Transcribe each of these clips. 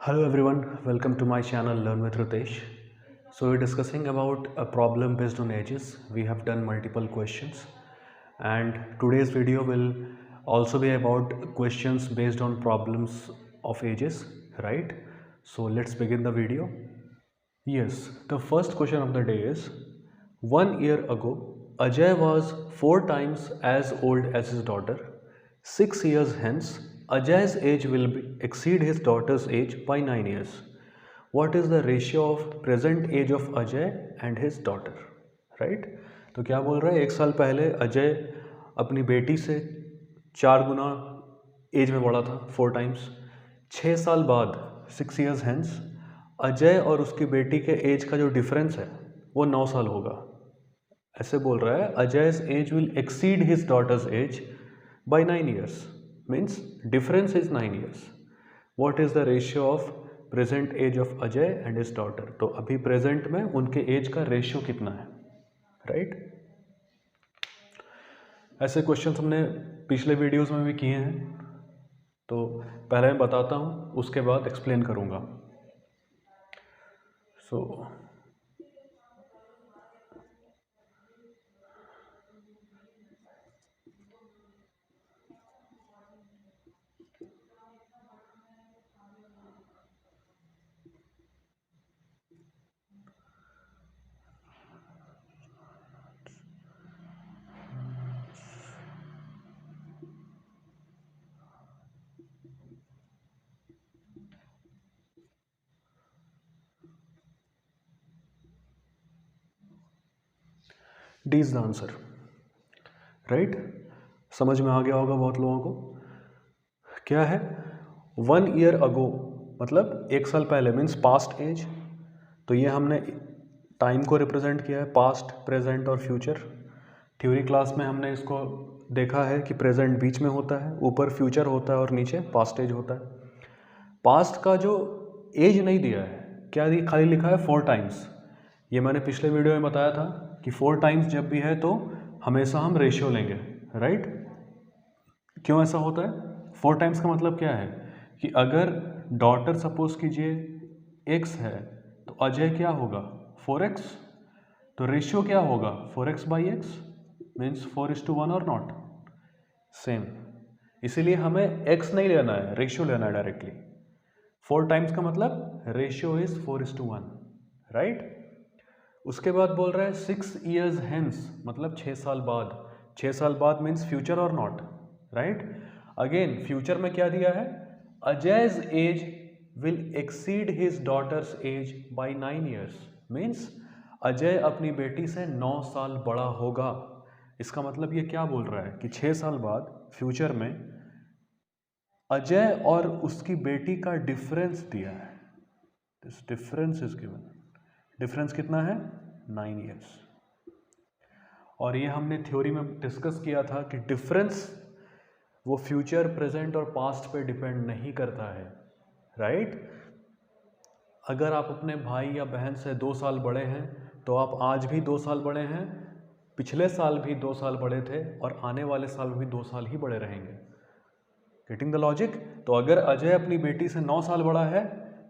Hello everyone, welcome to my channel Learn with Ritesh. So we're discussing about a problem based on ages. We have done multiple questions and today's video will also be about questions based on problems of ages, right? So let's begin the video. Yes, the first question of the day is 1 year ago, Ajay was 4 times as old as his daughter. 6 years hence, Ajay's age will exceed his daughter's age by 9 years. What is the ratio of present age of Ajay and his daughter? Right? तो क्या बोल रहा है, 1 साल पहले अजय अपनी बेटी से 4 गुना एज में बड़ा था, 4 टाइम्स. 6 साल बाद, 6 years hence, अजय और उसकी बेटी के एज का जो डिफरेंस है वो 9 साल होगा. ऐसे बोल रहा है Ajay's age will exceed his daughter's age by 9 years. Means difference is 9 years. What is the ratio of present age of Ajay and his daughter? तो अभी प्रेजेंट में उनके एज का रेशियो कितना है, राइट? ऐसे क्वेश्चंस हमने पिछले वीडियोस में भी किए हैं, तो पहले मैं बताता हूँ, उसके बाद एक्सप्लेन करूँगा. So D is the answer, right? समझ में आ गया होगा बहुत लोगों को. क्या है 1 year अगो, मतलब 1 साल पहले, मीन्स पास्ट एज. तो ये हमने टाइम को रिप्रेजेंट किया है, पास्ट, प्रेजेंट और फ्यूचर. थ्योरी क्लास में हमने इसको देखा है कि प्रेजेंट बीच में होता है, ऊपर फ्यूचर होता है और नीचे पास्ट एज होता है. पास्ट का जो एज नहीं दिया है, क्या खाली लिखा है 4 टाइम्स. ये मैंने पिछले वीडियो में बताया था कि 4 टाइम्स जब भी है तो हमेशा हम रेशियो लेंगे, राइट? क्यों ऐसा होता है? 4 टाइम्स का मतलब क्या है कि अगर डॉटर सपोज कीजिए x है तो अजय क्या होगा, 4x. तो रेशियो क्या होगा, 4x बाई एक्स, मीन्स 4:1 और नॉट सेम. इसीलिए हमें x नहीं लेना है, रेशियो लेना है डायरेक्टली. 4 टाइम्स का मतलब रेशियो इज 4:1, राइट? उसके बाद बोल रहा है 6 years hence, मतलब 6 साल बाद. 6 साल बाद मीन्स फ्यूचर और नॉट, राइट? अगेन फ्यूचर में क्या दिया है, Ajay's age will exceed his daughter's age by 9 years. Means Ajay अपनी बेटी से 9 साल बड़ा होगा. इसका मतलब ये क्या बोल रहा है कि 6 साल बाद फ्यूचर में अजय और उसकी बेटी का डिफरेंस दिया है. This difference is given. Difference कितना है, 9 years. और ये हमने थ्योरी में डिस्कस किया था कि डिफरेंस वो फ्यूचर, प्रेजेंट और पास्ट पे डिपेंड नहीं करता है, राइट? अगर आप अपने भाई या बहन से 2 साल बड़े हैं तो आप आज भी 2 साल बड़े हैं, पिछले साल भी 2 साल बड़े थे और आने वाले साल भी 2 साल ही बड़े रहेंगे. Getting the logic? तो अगर अजय अपनी बेटी से 9 साल बड़ा है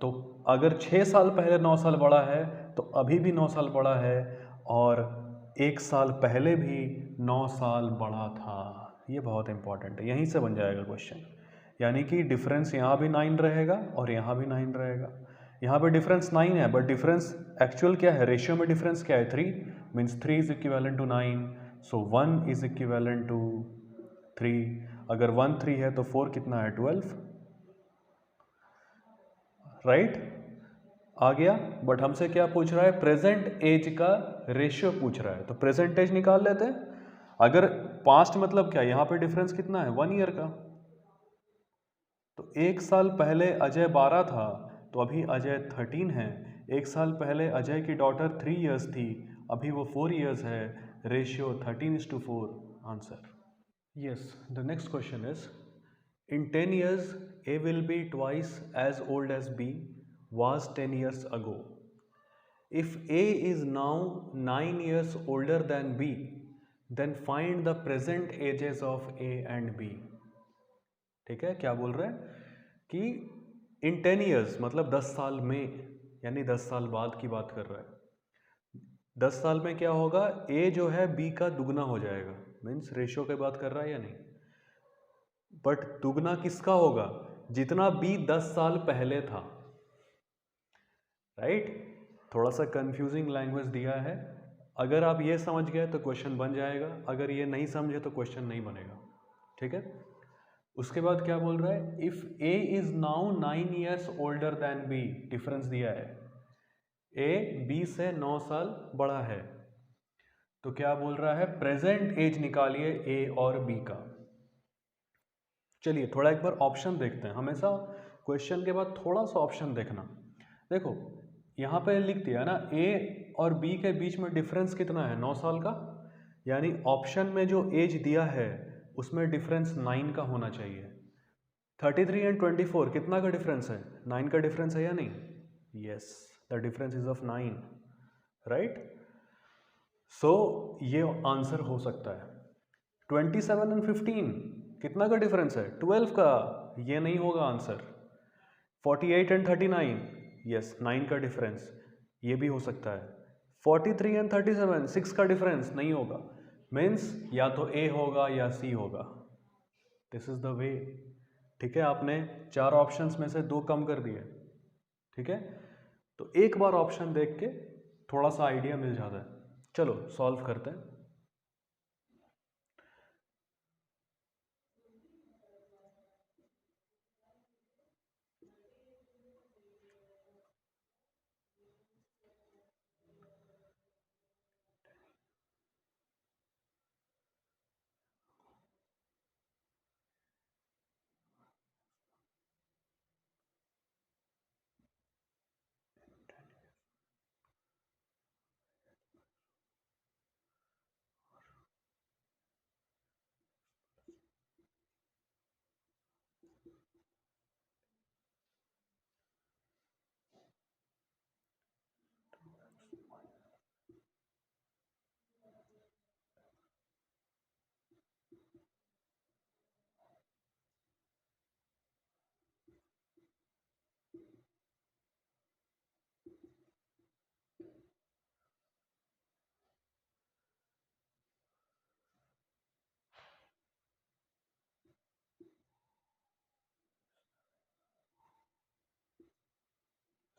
तो अगर 6 साल पहले 9 साल बड़ा है तो अभी भी 9 साल बड़ा है, और 1 साल पहले भी 9 साल बड़ा था. ये बहुत इंपॉर्टेंट है, यहीं से बन जाएगा क्वेश्चन. यानी कि डिफरेंस यहाँ भी 9 रहेगा और यहाँ भी 9 रहेगा. यहाँ पे डिफरेंस 9 है बट डिफरेंस एक्चुअल क्या है, रेशियो में डिफरेंस क्या है, 3. Means 3 is equivalent to 9. So 1 is equivalent to 3. अगर 1 3 है तो 4 कितना है, 12, राइट? आ गया. बट हमसे क्या पूछ रहा है, प्रेजेंट एज का रेशियो पूछ रहा है. तो प्रेजेंट एज निकाल लेते हैं. अगर पास्ट मतलब क्या, यहाँ पे डिफरेंस कितना है, 1 year का. तो 1 साल पहले अजय 12 था तो अभी अजय 13 है. 1 साल पहले अजय की डॉटर 3 years थी, अभी वो 4 years है. Ratio 13:4. Answer. Yes, the next question is, in 10 years, A will be twice as old as B was 10 years ago. If A is now 9 years older than B, then find the present ages of A and B. ठीक है, क्या बोल रहे हैं कि इन 10 years मतलब 10 साल में, यानी 10 साल बाद की बात कर रहा है। 10 साल में क्या होगा, ए जो है बी का दुगना हो जाएगा, मीन्स रेशियो की बात कर रहा है या नहीं। बट दुगना किसका होगा, जितना बी 10 साल पहले था, राइट। थोड़ा सा कंफ्यूजिंग लैंग्वेज दिया है, अगर आप ये समझ गए तो क्वेश्चन बन जाएगा, अगर ये नहीं समझे तो क्वेश्चन नहीं बनेगा, ठीक है। उसके बाद क्या बोल रहा है, if A is now 9 years older than B, difference दिया है, ए बी से 9 साल बड़ा है, तो क्या बोल रहा है, प्रेजेंट एज निकालिए ए और बी का। चलिए थोड़ा एक बार ऑप्शन देखते हैं, हमेशा क्वेश्चन के बाद थोड़ा सा ऑप्शन देखना। देखो यहाँ पे लिख दिया ना, ए और बी के बीच में डिफरेंस कितना है, 9 साल का, यानी ऑप्शन में जो एज दिया है उसमें डिफरेंस 9 का होना चाहिए। 33 एंड 24 कितना का डिफरेंस है, 9 का डिफरेंस है या नहीं, yes, the difference is of 9, right. सो ये आंसर हो सकता है। 27 एंड 15 कितना का डिफरेंस है, 12 का, ये नहीं होगा आंसर। 48 एंड 39, यस, 9 का डिफरेंस, ये भी हो सकता है। 43 एंड 37 6 का डिफरेंस नहीं होगा, मीन्स या तो ए होगा या सी होगा, दिस इज द वे, ठीक है। आपने 4 ऑप्शंस में से 2 कम कर दिए, ठीक है। तो एक बार ऑप्शन देख के थोड़ा सा आइडिया मिल जाता है। चलो सॉल्व करते हैं।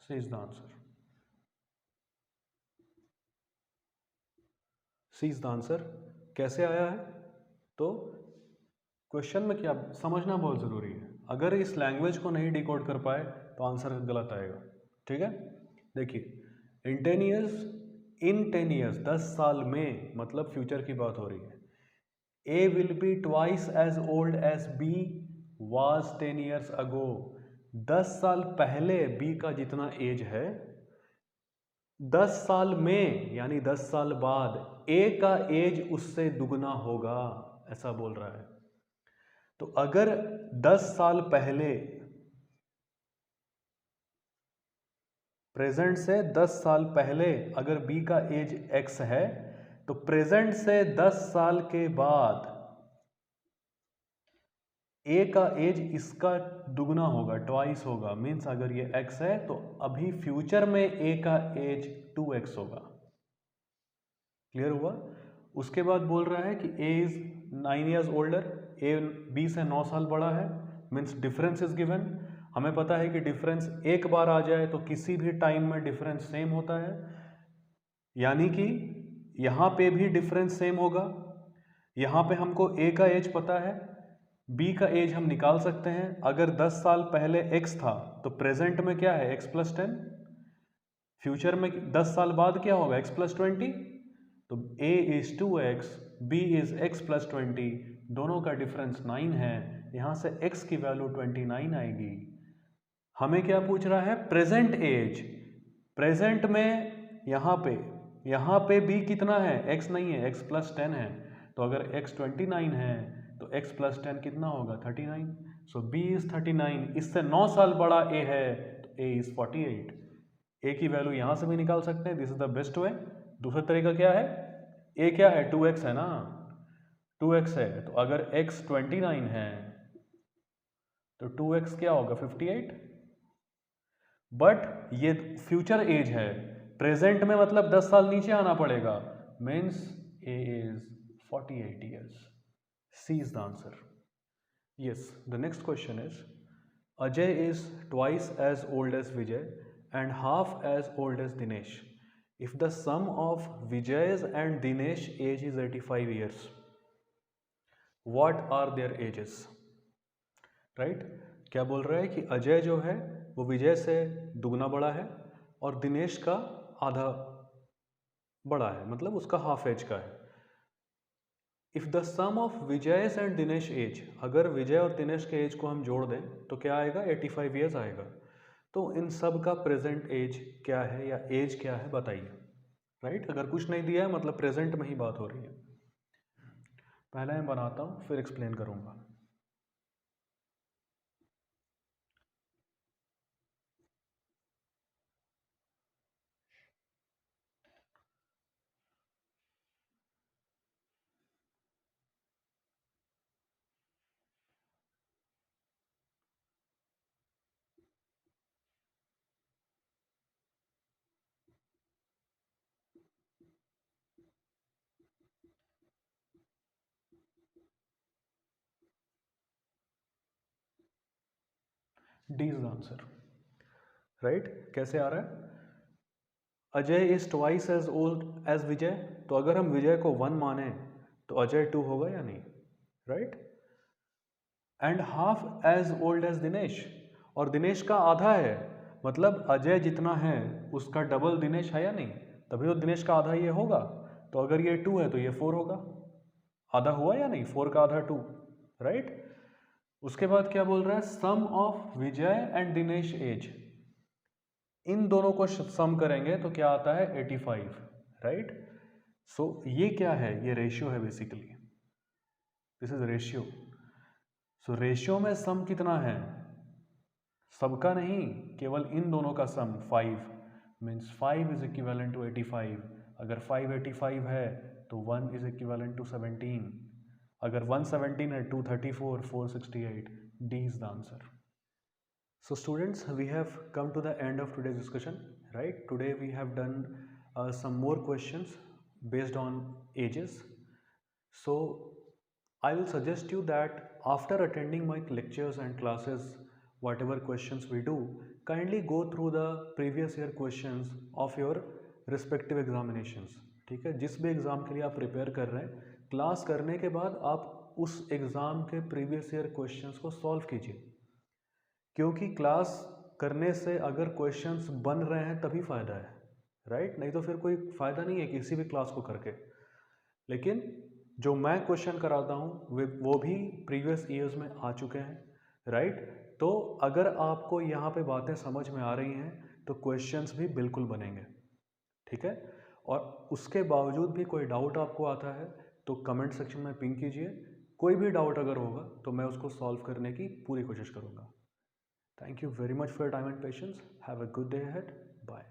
C is the answer, C is the answer. कैसे आया है, तो क्वेश्चन में क्या समझना बहुत ज़रूरी है, अगर इस लैंग्वेज को नहीं डिकोड कर पाए तो आंसर गलत आएगा, ठीक है। देखिए इन 10 ईयर्स 10 साल में, मतलब फ्यूचर की बात हो रही है, A will be twice as old as B was 10 years ago, 10 साल पहले बी का जितना एज है, 10 साल में यानी 10 साल बाद ए का एज उससे दुगना होगा, ऐसा बोल रहा है। तो अगर 10 साल पहले, प्रेजेंट से 10 साल पहले अगर बी का एज x है, तो प्रेजेंट से 10 साल के बाद ए का एज इसका दुगना होगा, ट्वाइस होगा, मीन्स अगर ये x है तो अभी फ्यूचर में ए का एज 2x होगा। क्लियर हुआ। उसके बाद बोल रहा है कि A is 9 years older, A B से 9 साल बड़ा है, मीन्स डिफरेंस इज गिवन। हमें पता है कि डिफरेंस एक बार आ जाए तो किसी भी टाइम में डिफरेंस सेम होता है, यानी कि यहाँ पे भी डिफरेंस सेम होगा। यहाँ पे हमको ए का एज पता है, बी का एज हम निकाल सकते हैं। अगर 10 साल पहले x था तो प्रेजेंट में क्या है, x + 10, फ्यूचर में 10 साल बाद क्या होगा, x + 20, तो a is 2x, b is x + 20, दोनों का डिफरेंस 9 है, यहाँ से x की वैल्यू 29 आएगी। हमें क्या पूछ रहा है, प्रेजेंट एज, प्रेजेंट में यहाँ पे b कितना है, x नहीं है, x + 10 है, तो अगर x 29 है तो x + 10 कितना होगा, 39, सो b इज 39, इससे 9 साल बड़ा a है तो a इज 48। a की वैल्यू यहाँ से भी निकाल सकते हैं, this is the best way. दूसरा तरीका क्या है, a क्या है, 2x है ना, 2x है, तो अगर x 29 है तो 2x क्या होगा, 58, बट ये फ्यूचर एज है, प्रेजेंट में मतलब 10 साल नीचे आना पड़ेगा, means A is 48 years. C is the answer. Yes, the next question is Ajay is twice as old as Vijay and half as old as Dinesh. If the sum of Vijay's and Dinesh age is 85 years, what are their ages? Right? क्या बोल रहा है कि अजय जो है वो विजय से दुगना बड़ा है और दिनेश का आधा बड़ा है, मतलब उसका हाफ एज का है। If the sum of Vijay's and Dinesh age, अगर विजय और दिनेश के एज को हम जोड़ दें तो क्या आएगा, 85 ईयर्स आएगा। तो इन सब का प्रेजेंट एज क्या है या एज क्या है बताइए। राइट, अगर कुछ नहीं दिया है मतलब प्रेजेंट में ही बात हो रही है। पहले मैं बनाता हूँ फिर एक्सप्लेन करूँगा। D is the answer. Right, कैसे आ रहा है, Ajay is twice as old as Vijay, तो अगर हम विजय को 1 माने तो अजय 2 होगा या नहीं। Right, and half age old age Dinesh, और दिनेश का आधा है, मतलब अजय जितना है उसका डबल दिनेश है या नहीं, तभी तो दिनेश का आधा ये होगा। तो अगर ये 2 है तो ये 4 होगा, आधा हुआ या नहीं, 4 का आधा 2। राइट, उसके बाद क्या बोल रहा है, sum of Vijay and Dinesh age, इन दोनों को सम करेंगे तो क्या आता है 85। राइट, सो ये क्या है, ये रेशियो है basically, this is ratio. So ratio में सम कितना है, सबका नहीं, केवल इन दोनों का सम 5, मीन्स 5 इज इक्विवेलेंट टू 85। अगर 5 85 है तो 1 इज इक्विवेलेंट टू 17, अगर 117 है 234, 468। D is the answer. So students, we have come to the end of today's discussion, right? Today we have done some more questions based on ages. So I will suggest you that after attending my lectures and classes, whatever questions we do, kindly go through the previous year questions of your respective examinations. ठीक है, जिस भी exam के लिए आप prepare कर रहे हैं, क्लास करने के बाद आप उस एग्ज़ाम के प्रीवियस ईयर क्वेश्चंस को सॉल्व कीजिए, क्योंकि क्लास करने से अगर क्वेश्चंस बन रहे हैं तभी फ़ायदा है। राइट, नहीं तो फिर कोई फ़ायदा नहीं है किसी भी क्लास को करके। लेकिन जो मैं क्वेश्चन कराता हूँ वो भी प्रीवियस ईयर्स में आ चुके हैं। राइट, तो अगर आपको यहाँ पे बातें समझ में आ रही हैं तो क्वेश्चंस भी बिल्कुल बनेंगे। ठीक है, और उसके बावजूद भी कोई डाउट आपको आता है तो कमेंट सेक्शन में पिंग कीजिए। कोई भी डाउट अगर होगा तो मैं उसको सॉल्व करने की पूरी कोशिश करूँगा। Thank you very much for your time and patience. Have a good day ahead. Bye.